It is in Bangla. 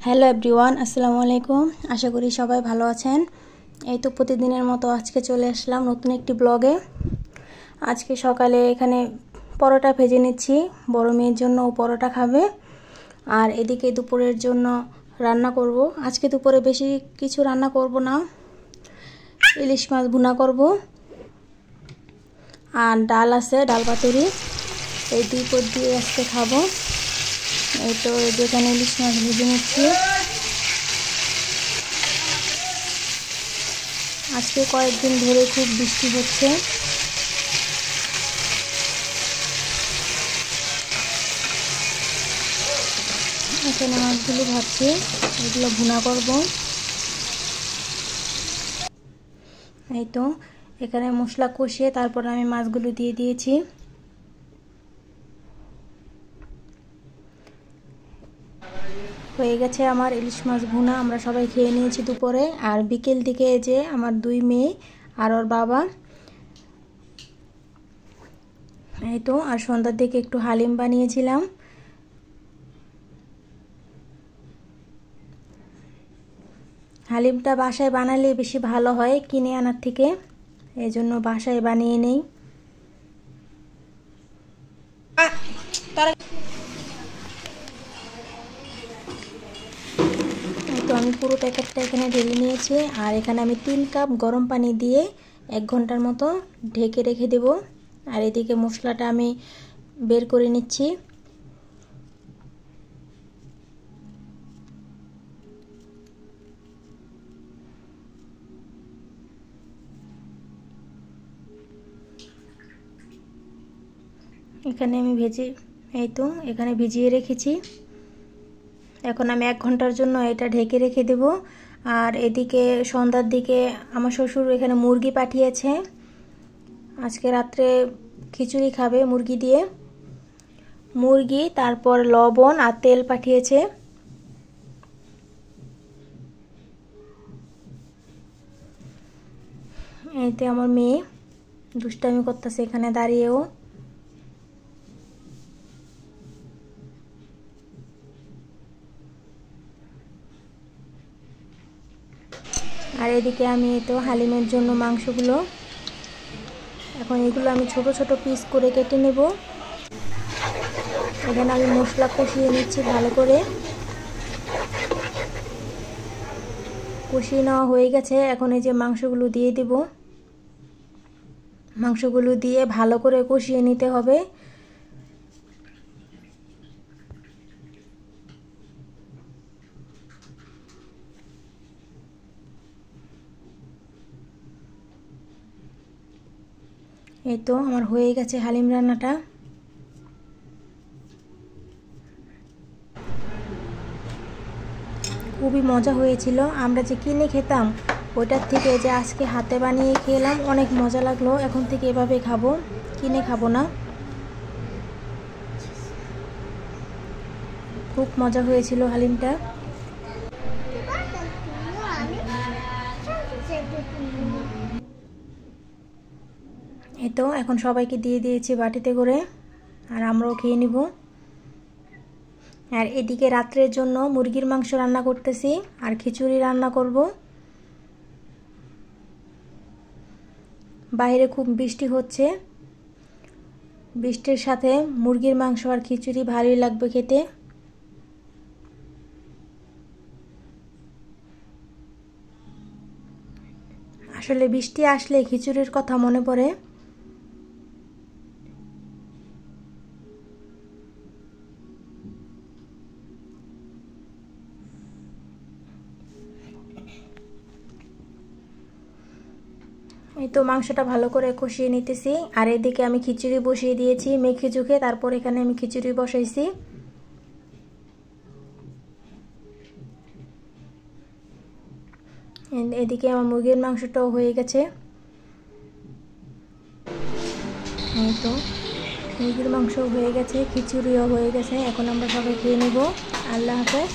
হ্যালো এভরিওয়ান, আসসালামু আলাইকুম। আশা করি সবাই ভালো আছেন। এই তো প্রতিদিনের মতো আজকে চলে আসলাম নতুন একটি ব্লগে। আজকে সকালে এখানে পরোটা ভেজে নিচ্ছি, বড় মেয়ের জন্য ও পরোটা খাবে। আর এদিকে দুপুরের জন্য রান্না করব। আজকে দুপুরে বেশি কিছু রান্না করব না, ইলিশ মাছ ভুনা করব আর ডাল আছে, ডাল পাতুরি। এই দুই পদ দিয়ে আজকে খাবো। এই তো যেখানে ইলিশ মাছ ভেজে নিচ্ছি। আজকে কয়েকদিন ধরে খুব বৃষ্টি হচ্ছে। এখানে মাছগুলো ভাজছি, এগুলো ভুনা করব। এই তো এখানে মশলা কষিয়ে তারপর আমি মাছগুলো দিয়ে দিয়েছি। হয়ে গেছে আমার ইলিশ মাছ ভুনা। আমরা সবাই খেয়ে নিয়েছি দুপুরে। আর বিকেল দিকে যে আমার দুই মেয়ে আর ওর বাবা, এই তো। আর সন্ধ্যার দিকে একটু হালিম বানিয়েছিলাম। হালিমটা বাসায় বানালে বেশি ভালো হয় কিনে আনার থেকে, এই জন্য বাসায় বানিয়ে নেই। তো আমি পুরো প্যাকেটটা এখানে ঢেলে নিয়েছি। আর এখানে আমি 3 কাপ গরম পানি দিয়ে 1 ঘন্টার মতো ঢেকে রেখে দেব। আর এদিকে মশলাটা আমি বের করে নিচ্ছি। এখানে আমি এই তো এখানে ভিজিয়ে রেখেছি। এখন আমি 1 ঘন্টার জন্য এটা ঢেকে রেখে দেব। আর এদিকে সন্ধ্যার দিকে আমার শ্বশুর এখানে মুরগি পাঠিয়েছে। আজকে রাত্রে খিচুড়ি খাবে মুরগি দিয়ে। মুরগি, তারপর লবণ আর তেল পাঠিয়েছে। এতে আমার মেয়ে দুষ্টামি করতেছে এখানে দাঁড়িয়েও। আর এদিকে আমি তো হালিমের জন্য মাংসগুলো, এখন এগুলো আমি ছোট ছোট পিস করে কেটে নেব। এখানে আমি মশলা কষিয়ে নিচ্ছি ভালো করে। কষিয়ে নেওয়া হয়ে গেছে। এখন এই যে মাংসগুলো দিয়ে দেব। মাংসগুলো দিয়ে ভালো করে কষিয়ে নিতে হবে। এই তো আমার হয়ে গেছে হালিম রান্নাটা। খুবই মজা হয়েছিল। আমরা যে কিনে খেতাম ওইটার থেকে যে আজকে হাতে বানিয়ে খেলাম, অনেক মজা লাগলো। এখন থেকে এভাবে খাবো, কিনে খাবো না। খুব মজা হয়েছিল হালিমটা। এই তো এখন সবাইকে দিয়ে দিয়েছি বাটিতে করে, আর আমরাও খেয়ে নিব। আর এদিকে রাত্রের জন্য মুরগির মাংস রান্না করতেছি আর খিচুড়ি রান্না করব। বাইরে খুব বৃষ্টি হচ্ছে। বৃষ্টির সাথে মুরগির মাংস আর খিচুড়ি ভালোই লাগবে খেতে। আসলে বৃষ্টি আসলে খিচুড়ির কথা মনে পড়ে। এই তো মাংসটা ভালো করে কষিয়ে নিতেছি। আর এদিকে আমি খিচুড়ি বসিয়ে দিয়েছি মেখে চুখে। তারপর এখানে আমি খিচুড়ি বসাইছি। এদিকে আমার মুরগির মাংসটাও হয়ে গেছে। এই তো মুরগির মাংসও হয়ে গেছে, খিচুড়িও হয়ে গেছে। এখন আমরা সবাই খেয়ে নেব। আল্লাহ হাফেজ।